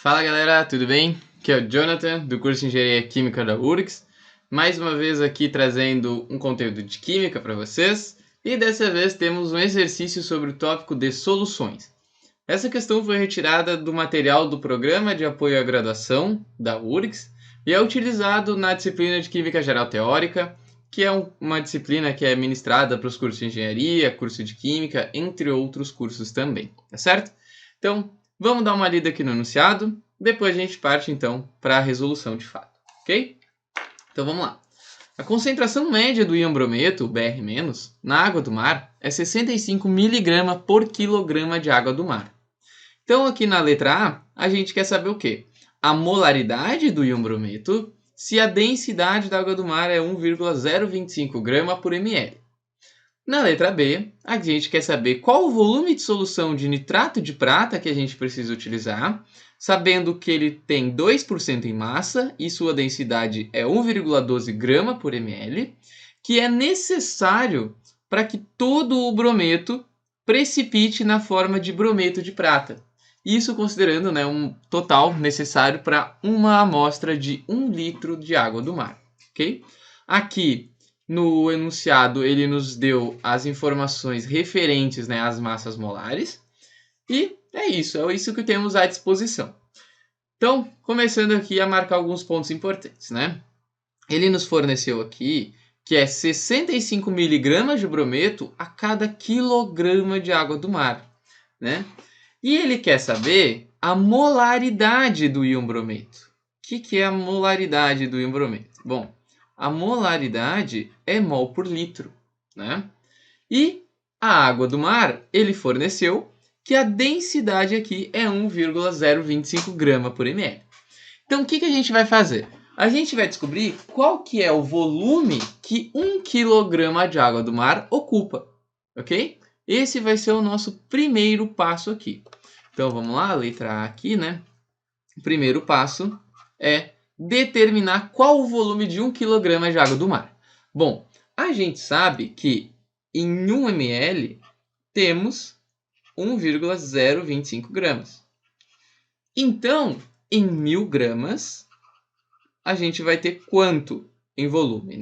Fala galera, tudo bem? Aqui é o Jonathan, do curso de Engenharia Química da URGS. Mais uma vez aqui trazendo um conteúdo de Química para vocês. E dessa vez temos um exercício sobre o tópico de soluções. Essa questão foi retirada do material do Programa de Apoio à Graduação da URGS e é utilizado na disciplina de Química Geral Teórica, que é uma disciplina que é ministrada para os cursos de Engenharia, curso de Química, entre outros cursos também, tá certo? Então, vamos dar uma lida aqui no enunciado, depois a gente parte então para a resolução de fato, ok? Então vamos lá. A concentração média do íon brometo, Br-, na água do mar é 65 mg por quilograma de água do mar. Então aqui na letra A gente quer saber o quê? A molaridade do íon brometo se a densidade da água do mar é 1,025 grama por ml. Na letra B, a gente quer saber qual o volume de solução de nitrato de prata que a gente precisa utilizar, sabendo que ele tem 2% em massa e sua densidade é 1,12 grama por ml, que é necessário para que todo o brometo precipite na forma de brometo de prata. Isso considerando um total necessário para uma amostra de 1 litro de água do mar. Okay? Aqui no enunciado, ele nos deu as informações referentes às massas molares. E é isso que temos à disposição. Então, começando aqui a marcar alguns pontos importantes. Ele nos forneceu aqui que é 65 miligramas de brometo a cada quilograma de água do mar. E ele quer saber a molaridade do íon brometo. O que é a molaridade do íon brometo? Bom, a molaridade é mol por litro, E a água do mar, ele forneceu que a densidade aqui é 1,025 grama por ml. Então, o que a gente vai fazer? A gente vai descobrir qual que é o volume que 1 kg de água do mar ocupa, ok? Esse vai ser o nosso primeiro passo aqui. Então, vamos lá, letra A aqui, O primeiro passo é determinar qual o volume de 1 kg de água do mar. Bom, a gente sabe que em 1 ml temos 1,025 gramas. Então, em 1000 gramas, a gente vai ter quanto em volume,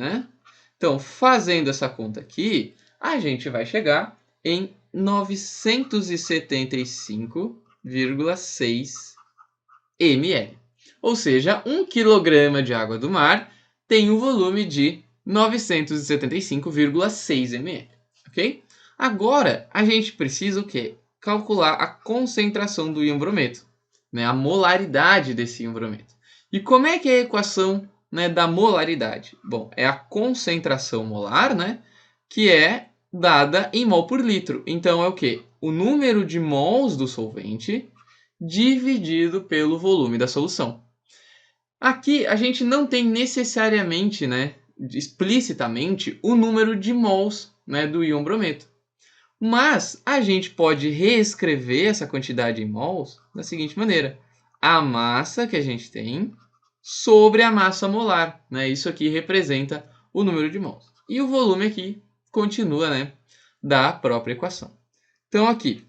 Então, fazendo essa conta aqui, a gente vai chegar em 975,6 ml. Ou seja, 1 kg de água do mar tem um volume de 975,6 ml. Ok? Agora, a gente precisa o quê? Calcular a concentração do íon brometo, a molaridade desse íon brometo. E como é que é a equação da molaridade? Bom, é a concentração molar, que é dada em mol por litro. Então, é o quê? O número de mols do solvente dividido pelo volume da solução. Aqui a gente não tem necessariamente, explicitamente, o número de mols do íon brometo. Mas a gente pode reescrever essa quantidade em mols da seguinte maneira. A massa que a gente tem sobre a massa molar. Isso aqui representa o número de mols. E o volume aqui continua da própria equação. Então aqui,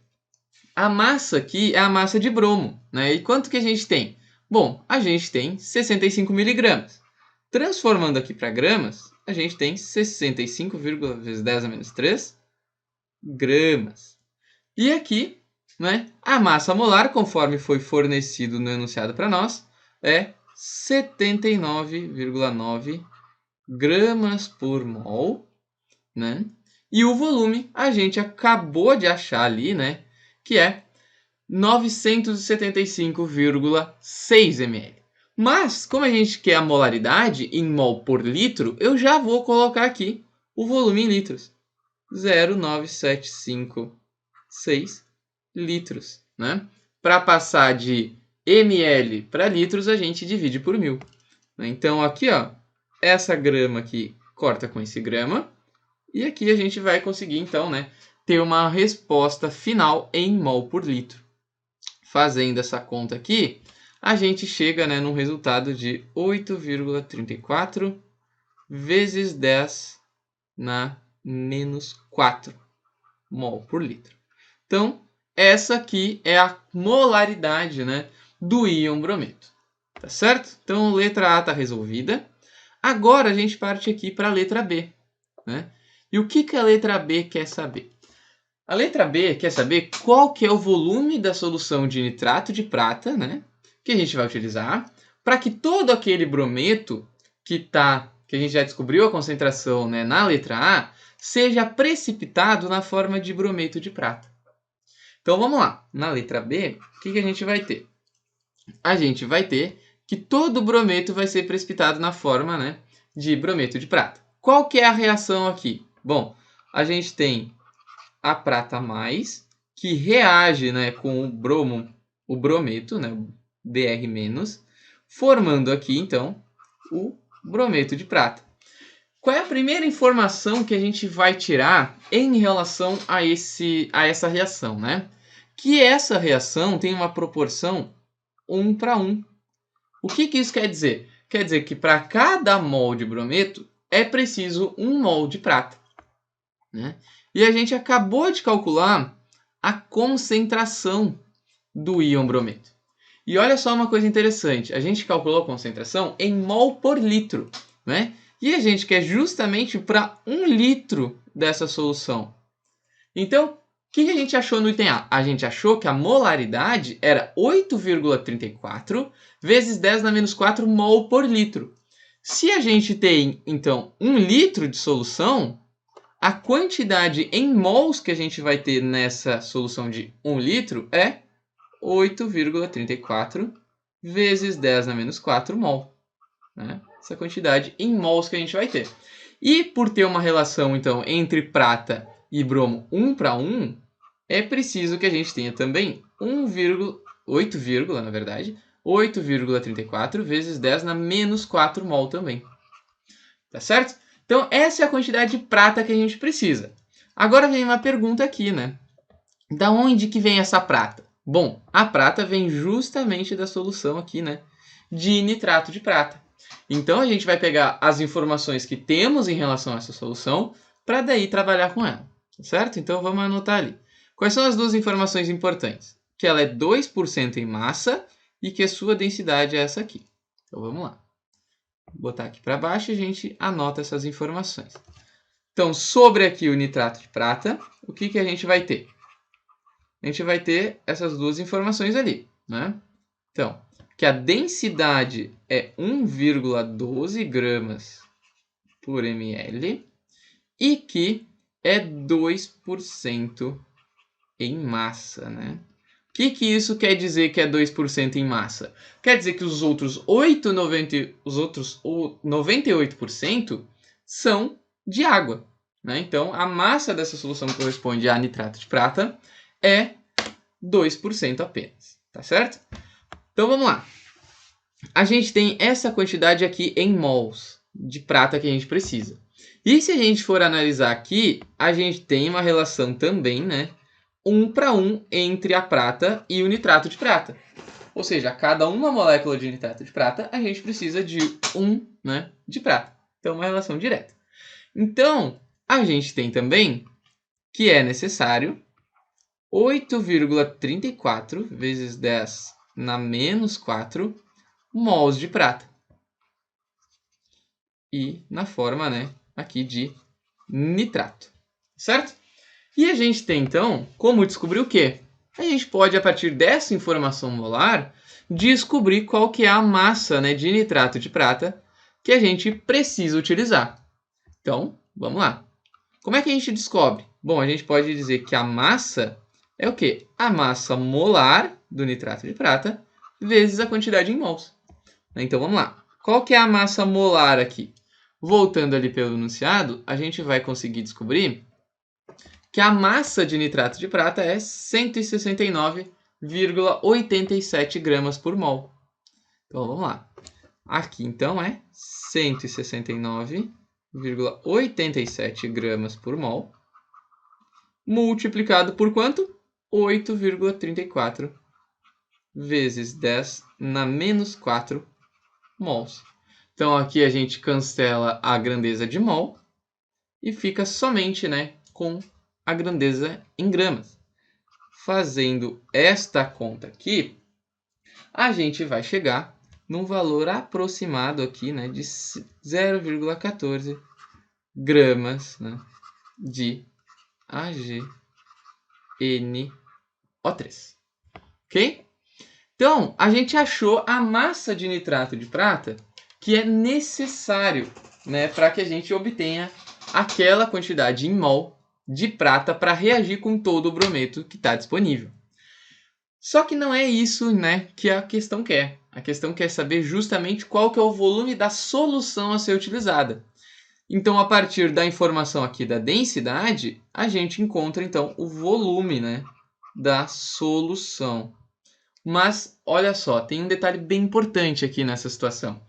a massa aqui é a massa de bromo. E quanto que a gente tem? Bom, a gente tem 65 miligramas. Transformando aqui para gramas, a gente tem 65, vezes 10 a menos 3 gramas. E aqui, a massa molar, conforme foi fornecido no enunciado para nós, é 79,9 gramas por mol. E o volume a gente acabou de achar ali, que é 975,6 ml. Mas, como a gente quer a molaridade em mol por litro, eu já vou colocar aqui o volume em litros. 0,9756 litros. Para passar de ml para litros, a gente divide por 1000. Então, aqui, essa grama aqui corta com esse grama. E aqui a gente vai conseguir, então, ter uma resposta final em mol por litro. Fazendo essa conta aqui, a gente chega num resultado de 8,34 vezes 10 na menos 4 mol por litro. Então, essa aqui é a molaridade do íon brometo. Tá certo? Então, letra A está resolvida. Agora, a gente parte aqui para a letra B, né? E o que a letra B quer saber? A letra B quer saber qual que é o volume da solução de nitrato de prata, né? Que a gente vai utilizar para que todo aquele brometo que a gente já descobriu a concentração, né, na letra A, seja precipitado na forma de brometo de prata. Então, vamos lá. Na letra B, o que a gente vai ter? A gente vai ter que todo brometo vai ser precipitado na forma, né, de brometo de prata. Qual que é a reação aqui? Bom, a gente tem a prata mais, que reage, né, com o brometo, né, o Br-, formando aqui, então, o brometo de prata. Qual é a primeira informação que a gente vai tirar em relação a essa reação, né? Que essa reação tem uma proporção 1 para 1. O que isso quer dizer? Quer dizer que para cada mol de brometo é preciso 1 mol de prata, né? E a gente acabou de calcular a concentração do íon brometo. E olha só uma coisa interessante, a gente calculou a concentração em mol por litro, né? E a gente quer justamente para 1 litro dessa solução. Então, o que a gente achou no item A? A gente achou que a molaridade era 8,34 vezes 10 na menos 4 mol por litro. Se a gente tem, então, 1 litro de solução, a quantidade em mols que a gente vai ter nessa solução de 1 litro é 8,34 vezes 10 na menos 4 mol, né? Essa quantidade em mols que a gente vai ter. E por ter uma relação, então, entre prata e bromo 1 para 1, é preciso que a gente tenha também 8,34 vezes 10 na menos 4 mol também. Tá certo? Então, essa é a quantidade de prata que a gente precisa. Agora vem uma pergunta aqui, né? Da onde que vem essa prata? Bom, a prata vem justamente da solução aqui, né, de nitrato de prata. Então, a gente vai pegar as informações que temos em relação a essa solução para daí trabalhar com ela, certo? Então, vamos anotar ali. Quais são as duas informações importantes? Que ela é 2% em massa e que a sua densidade é essa aqui. Então, vamos lá. Vou botar aqui para baixo e a gente anota essas informações. Então, sobre aqui o nitrato de prata, o que a gente vai ter? A gente vai ter essas duas informações ali, né? Então, que a densidade é 1,12 gramas por ml e que é 2% em massa, né? O que isso quer dizer que é 2% em massa? Quer dizer que os outros 98% são de água, né? Então, a massa dessa solução que corresponde a nitrato de prata é 2% apenas, tá certo? Então vamos lá. A gente tem essa quantidade aqui em mols de prata que a gente precisa. E se a gente for analisar aqui, a gente tem uma relação também, né, 1 para 1 entre a prata e o nitrato de prata. Ou seja, a cada uma molécula de nitrato de prata, a gente precisa de 1, né, de prata. Então, uma relação direta. Então, a gente tem também que é necessário 8,34 vezes 10 na menos 4 mols de prata. E na forma, né, aqui de nitrato. Certo? E a gente tem, então, como descobrir o quê? A gente pode, a partir dessa informação molar, descobrir qual que é a massa, né, de nitrato de prata que a gente precisa utilizar. Então, vamos lá. Como é que a gente descobre? Bom, a gente pode dizer que a massa é o quê? A massa molar do nitrato de prata vezes a quantidade em mols. Então, vamos lá. Qual que é a massa molar aqui? Voltando ali pelo enunciado, a gente vai conseguir descobrir que a massa de nitrato de prata é 169,87 gramas por mol. Então, vamos lá. Aqui, então, é 169,87 gramas por mol, multiplicado por quanto? 8,34 vezes 10 na menos 4 mols. Então, aqui a gente cancela a grandeza de mol e fica somente, né, com a grandeza em gramas. Fazendo esta conta aqui, a gente vai chegar num valor aproximado aqui, né, de 0,14 gramas, né, de AgNO3. Ok? Então, a gente achou a massa de nitrato de prata que é necessário, né, para que a gente obtenha aquela quantidade em mol de prata para reagir com todo o brometo que está disponível. Só que não é isso, né, que a questão quer. A questão quer saber justamente qual que é o volume da solução a ser utilizada. Então, a partir da informação aqui da densidade, a gente encontra então o volume, né, da solução. Mas, olha só, tem um detalhe bem importante aqui nessa situação.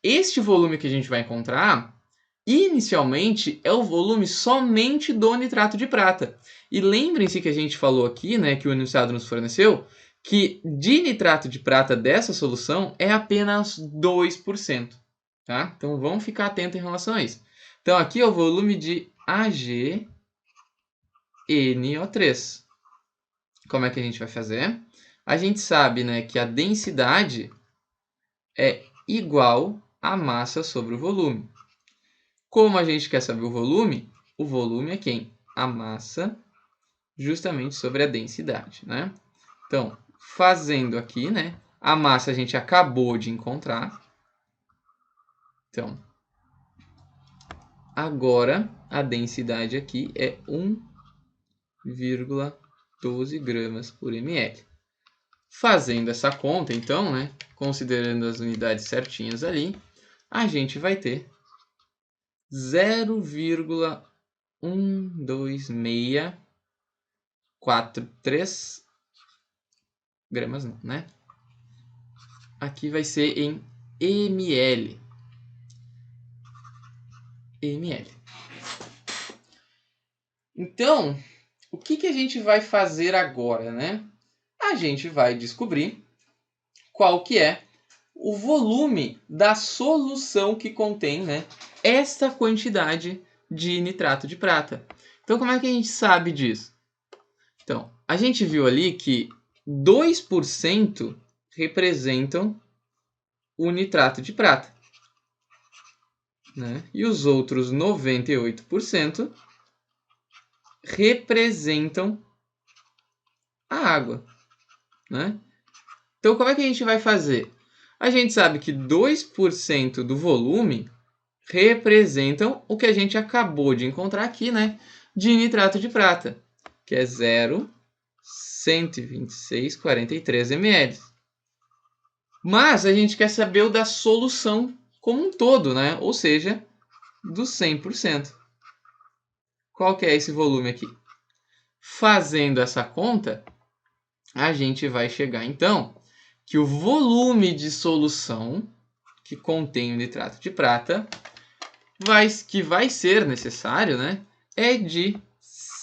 Este volume que a gente vai encontrar, inicialmente, é o volume somente do nitrato de prata. E lembrem-se que a gente falou aqui, né, que o enunciado nos forneceu, que de nitrato de prata dessa solução é apenas 2%. Tá? Então, vamos ficar atentos em relação a isso. Então, aqui é o volume de AgNO3. Como é que a gente vai fazer? A gente sabe, né, que a densidade é igual à massa sobre o volume. Como a gente quer saber o volume é quem? A massa justamente sobre a densidade, né? Então, fazendo aqui, né, a massa a gente acabou de encontrar. Então, agora a densidade aqui é 1,12 gramas por ml. Fazendo essa conta, então, né, considerando as unidades certinhas ali, a gente vai ter 0,12643 gramas, não, né? Aqui vai ser em ml. Então, o que a gente vai fazer agora, né? A gente vai descobrir qual que é o volume da solução que contém, né, esta quantidade de nitrato de prata. Então, como é que a gente sabe disso? Então, a gente viu ali que 2% representam o nitrato de prata, né? E os outros 98% representam a água, né? Então, como é que a gente vai fazer? A gente sabe que 2% do volume representam o que a gente acabou de encontrar aqui, né? De nitrato de prata, que é 0,12643 ml. Mas a gente quer saber o da solução como um todo, né? Ou seja, do 100%. Qual que é esse volume aqui? Fazendo essa conta, a gente vai chegar então que o volume de solução que contém o nitrato de prata que vai ser necessário, né, é de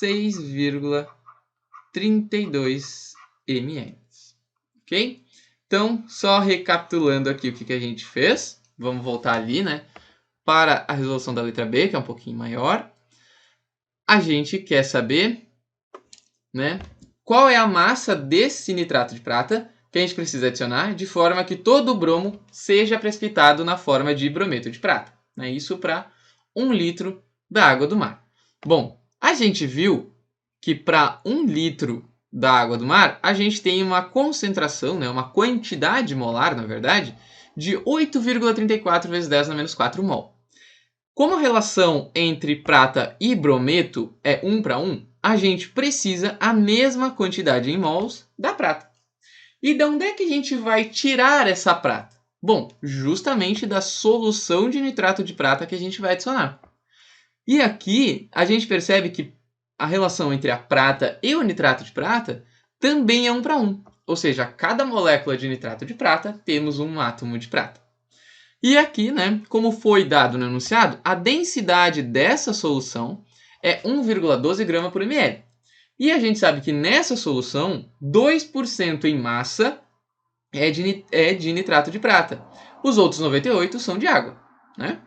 6,32 ml. Ok? Então, só recapitulando aqui o que a gente fez, vamos voltar ali, né, para a resolução da letra B, que é um pouquinho maior. A gente quer saber, né, qual é a massa desse nitrato de prata que a gente precisa adicionar de forma que todo o bromo seja precipitado na forma de brometo de prata. Né? Isso para 1 litro da água do mar. Bom, a gente viu que para 1 litro da água do mar, a gente tem uma concentração, né, uma quantidade molar, na verdade, de 8,34 vezes 10 na menos 4 mol. Como a relação entre prata e brometo é 1 para 1, a gente precisa a mesma quantidade em mols da prata. E de onde é que a gente vai tirar essa prata? Bom, justamente da solução de nitrato de prata que a gente vai adicionar. E aqui a gente percebe que a relação entre a prata e o nitrato de prata também é 1 para 1. Ou seja, a cada molécula de nitrato de prata temos um átomo de prata. E aqui, né, como foi dado no enunciado, a densidade dessa solução é 1,12 grama por ml. E a gente sabe que nessa solução, 2% em massa é de nitrato de prata. Os outros 98% são de água. Né?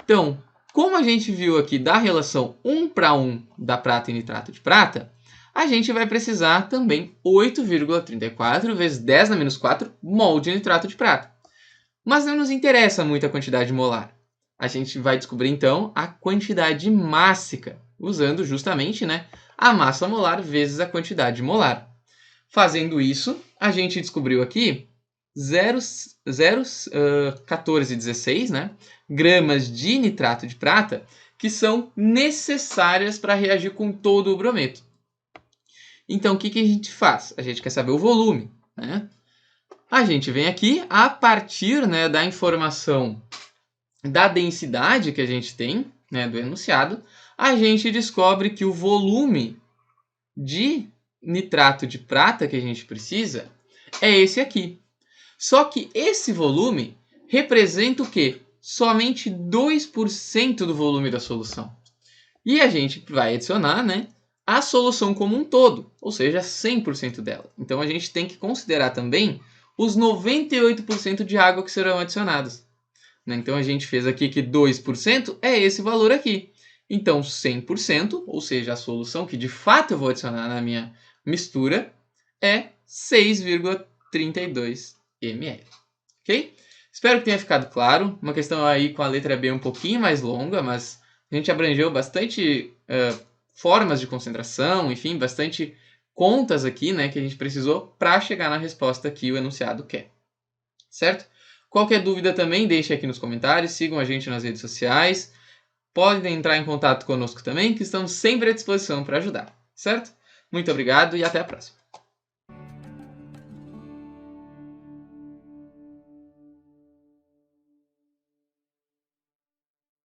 Então, como a gente viu aqui da relação 1 para 1 da prata e nitrato de prata, a gente vai precisar também 8,34 vezes 10 na menos 4 mol de nitrato de prata. Mas não nos interessa muito a quantidade molar. A gente vai descobrir então a quantidade mássica, usando justamente, né, a massa molar vezes a quantidade molar. Fazendo isso, a gente descobriu aqui 0,1416, né, gramas de nitrato de prata, que são necessárias para reagir com todo o brometo. Então, o que a gente faz? A gente quer saber o volume, né? A gente vem aqui, a partir, né, da informação da densidade que a gente tem, né, do enunciado, a gente descobre que o volume de nitrato de prata que a gente precisa é esse aqui. Só que esse volume representa o quê? Somente 2% do volume da solução. E a gente vai adicionar, né, a solução como um todo, ou seja, 100% dela. Então a gente tem que considerar também os 98% de água que serão adicionados. Então a gente fez aqui que 2% é esse valor aqui. Então 100%, ou seja, a solução que de fato eu vou adicionar na minha mistura, é 6,32 ml. Ok? Espero que tenha ficado claro. Uma questão aí com a letra B um pouquinho mais longa, mas a gente abrangeu bastante formas de concentração, enfim, bastante contas aqui, né, que a gente precisou para chegar na resposta que o enunciado quer. Certo? Qualquer dúvida também, deixe aqui nos comentários, sigam a gente nas redes sociais, podem entrar em contato conosco também, que estamos sempre à disposição para ajudar, certo? Muito obrigado e até a próxima!